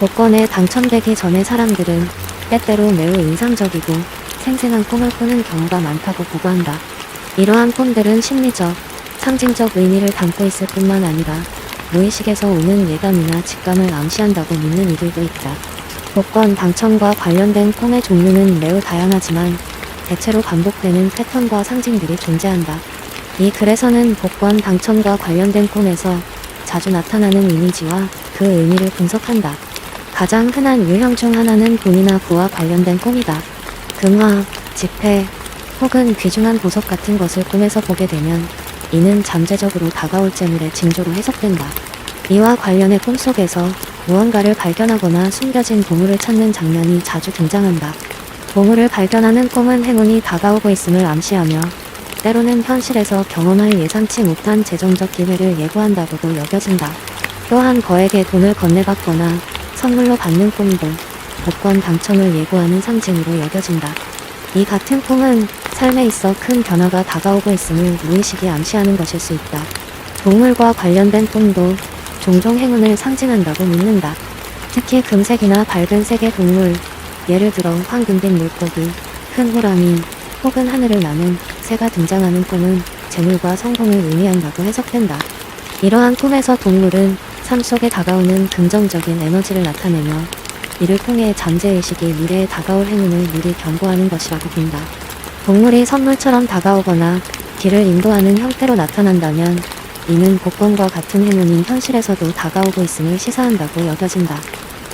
복권에 당첨되기 전에 사람들은 때때로 매우 인상적이고 생생한 꿈을 꾸는 경우가 많다고 보고한다. 이러한 꿈들은 심리적, 상징적 의미를 담고 있을 뿐만 아니라 무의식에서 오는 예감이나 직감을 암시한다고 믿는 이들도 있다. 복권 당첨과 관련된 꿈의 종류는 매우 다양하지만 대체로 반복되는 패턴과 상징들이 존재한다. 이 글에서는 복권 당첨과 관련된 꿈에서 자주 나타나는 이미지와 그 의미를 분석한다. 가장 흔한 유형 중 하나는 돈이나 부와 관련된 꿈이다. 금화, 지폐, 혹은 귀중한 보석 같은 것을 꿈에서 보게 되면 이는 잠재적으로 다가올 재물의 징조로 해석된다. 이와 관련해 꿈속에서 무언가를 발견하거나 숨겨진 보물을 찾는 장면이 자주 등장한다. 보물을 발견하는 꿈은 행운이 다가오고 있음을 암시하며 때로는 현실에서 경험할 예상치 못한 재정적 기회를 예고한다고도 여겨진다. 또한 거액의 돈을 건네받거나 선물로 받는 꿈도 복권 당첨을 예고하는 상징으로 여겨진다. 이 같은 꿈은 삶에 있어 큰 변화가 다가오고 있음을 무의식이 암시하는 것일 수 있다. 동물과 관련된 꿈도 종종 행운을 상징한다고 믿는다. 특히 금색이나 밝은 색의 동물, 예를 들어 황금빛 물고기, 큰 호랑이, 혹은 하늘을 나는 새가 등장하는 꿈은 재물과 성공을 의미한다고 해석된다. 이러한 꿈에서 동물은 삶 속에 다가오는 긍정적인 에너지를 나타내며 이를 통해 잠재의식이 미래에 다가올 행운을 미리 경고하는 것이라고 본다. 동물이 선물처럼 다가오거나 길을 인도하는 형태로 나타난다면 이는 복권과 같은 행운이 현실에서도 다가오고 있음을 시사한다고 여겨진다.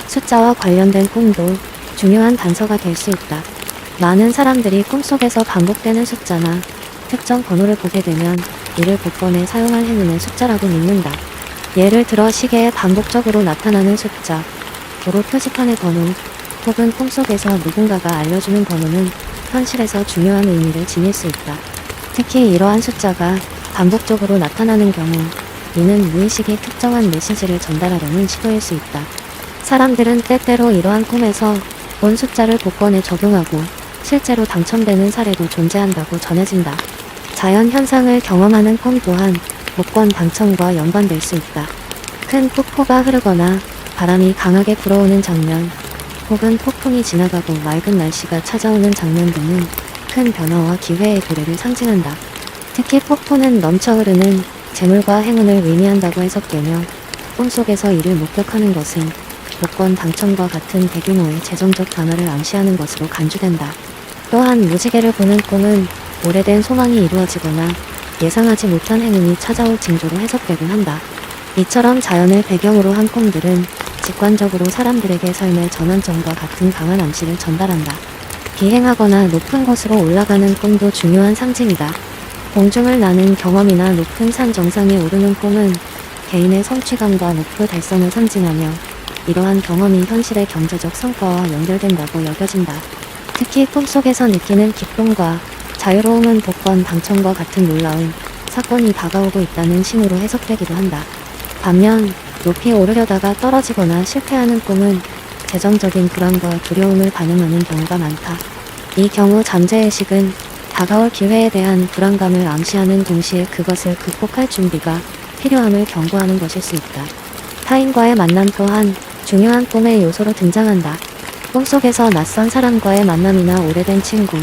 숫자와 관련된 꿈도 중요한 단서가 될 수 있다. 많은 사람들이 꿈속에서 반복되는 숫자나 특정 번호를 보게 되면 이를 복권에 사용할 행운의 숫자라고 믿는다. 예를 들어 시계에 반복적으로 나타나는 숫자, 도로 표지판의 번호, 혹은 꿈속에서 누군가가 알려주는 번호는 현실에서 중요한 의미를 지닐 수 있다. 특히 이러한 숫자가 반복적으로 나타나는 경우 이는 무의식이 특정한 메시지를 전달하려는 시도일 수 있다. 사람들은 때때로 이러한 꿈에서 본 숫자를 복권에 적용하고 실제로 당첨되는 사례도 존재한다고 전해진다. 자연 현상을 경험하는 꿈 또한 복권 당첨과 연관될 수 있다. 큰 폭포가 흐르거나 바람이 강하게 불어오는 장면, 혹은 폭풍이 지나가고 맑은 날씨가 찾아오는 장면 등은 큰 변화와 기회의 도래를 상징한다. 특히 폭포는 넘쳐 흐르는 재물과 행운을 의미한다고 해석되며 꿈속에서 이를 목격하는 것은 복권 당첨과 같은 대규모의 재정적 변화를 암시하는 것으로 간주된다. 또한 무지개를 보는 꿈은 오래된 소망이 이루어지거나 예상하지 못한 행운이 찾아올 징조로 해석되곤 한다. 이처럼 자연을 배경으로 한 꿈들은 직관적으로 사람들에게 삶의 전환점과 같은 강한 암시를 전달한다. 비행하거나 높은 곳으로 올라가는 꿈도 중요한 상징이다. 공중을 나는 경험이나 높은 산 정상에 오르는 꿈은 개인의 성취감과 목표 달성을 상징하며 이러한 경험이 현실의 경제적 성과와 연결된다고 여겨진다. 특히 꿈속에서 느끼는 기쁨과 자유로움은 복권 당첨과 같은 놀라운 사건이 다가오고 있다는 징후로 해석되기도 한다. 반면 높이 오르려다가 떨어지거나 실패하는 꿈은 재정적인 불안과 두려움을 반영하는 경우가 많다. 이 경우 잠재의식은 다가올 기회에 대한 불안감을 암시하는 동시에 그것을 극복할 준비가 필요함을 경고하는 것일 수 있다. 타인과의 만남 또한 중요한 꿈의 요소로 등장한다. 꿈속에서 낯선 사람과의 만남이나 오래된 친구,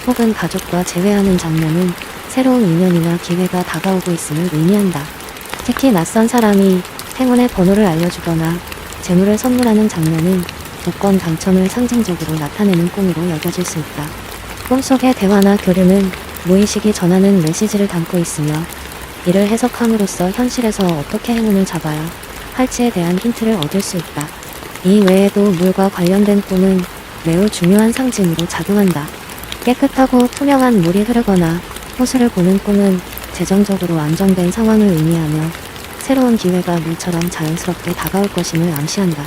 혹은 가족과 재회하는 장면은 새로운 인연이나 기회가 다가오고 있음을 의미한다. 특히 낯선 사람이 행운의 번호를 알려주거나 재물을 선물하는 장면은 복권 당첨을 상징적으로 나타내는 꿈으로 여겨질 수 있다. 꿈속의 대화나 교류는 무의식이 전하는 메시지를 담고 있으며 이를 해석함으로써 현실에서 어떻게 행운을 잡아야 할지에 대한 힌트를 얻을 수 있다. 이 외에도 물과 관련된 꿈은 매우 중요한 상징으로 작용한다. 깨끗하고 투명한 물이 흐르거나 호수를 보는 꿈은 재정적으로 안정된 상황을 의미하며 새로운 기회가 물처럼 자연스럽게 다가올 것임을 암시한다.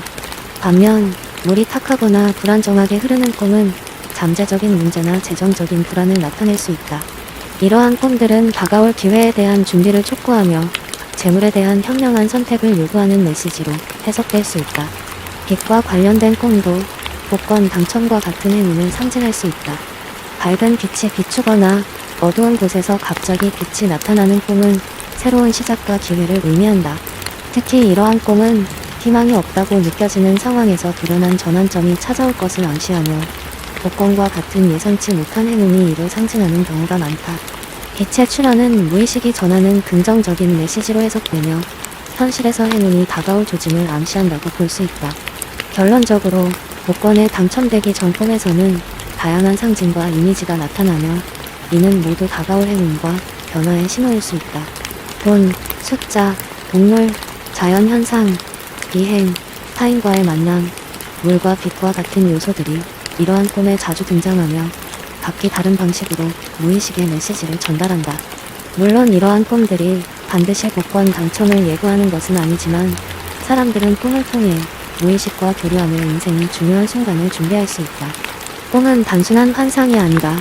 반면 물이 탁하거나 불안정하게 흐르는 꿈은 잠재적인 문제나 재정적인 불안을 나타낼 수 있다. 이러한 꿈들은 다가올 기회에 대한 준비를 촉구하며 재물에 대한 현명한 선택을 요구하는 메시지로 해석될 수 있다. 빛과 관련된 꿈도 복권 당첨과 같은 행운을 상징할 수 있다. 밝은 빛이 비추거나 어두운 곳에서 갑자기 빛이 나타나는 꿈은 새로운 시작과 기회를 의미한다. 특히 이러한 꿈은 희망이 없다고 느껴지는 상황에서 불현한 전환점이 찾아올 것을 암시하며 복권과 같은 예상치 못한 행운이 이를 상징하는 경우가 많다. 빛의 출현은 무의식이 전하는 긍정적인 메시지로 해석되며 현실에서 행운이 다가올 조짐을 암시한다고 볼 수 있다. 결론적으로 복권에 당첨되기 전 꿈에서는 다양한 상징과 이미지가 나타나며 이는 모두 다가올 행운과 변화의 신호일 수 있다. 돈, 숫자, 동물, 자연현상, 비행, 타인과의 만남, 물과 빛과 같은 요소들이 이러한 꿈에 자주 등장하며 각기 다른 방식으로 무의식의 메시지를 전달한다. 물론 이러한 꿈들이 반드시 복권 당첨을 예고하는 것은 아니지만 사람들은 꿈을 통해 무의식과 교류하며 인생의 중요한 순간을 준비할 수 있다. 꿈은 단순한 환상이 아니라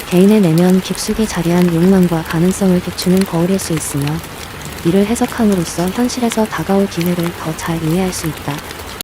개인의 내면 깊숙이 자리한 욕망과 가능성을 비추는 거울일 수 있으며 이를 해석함으로써 현실에서 다가올 기회를 더 잘 이해할 수 있다.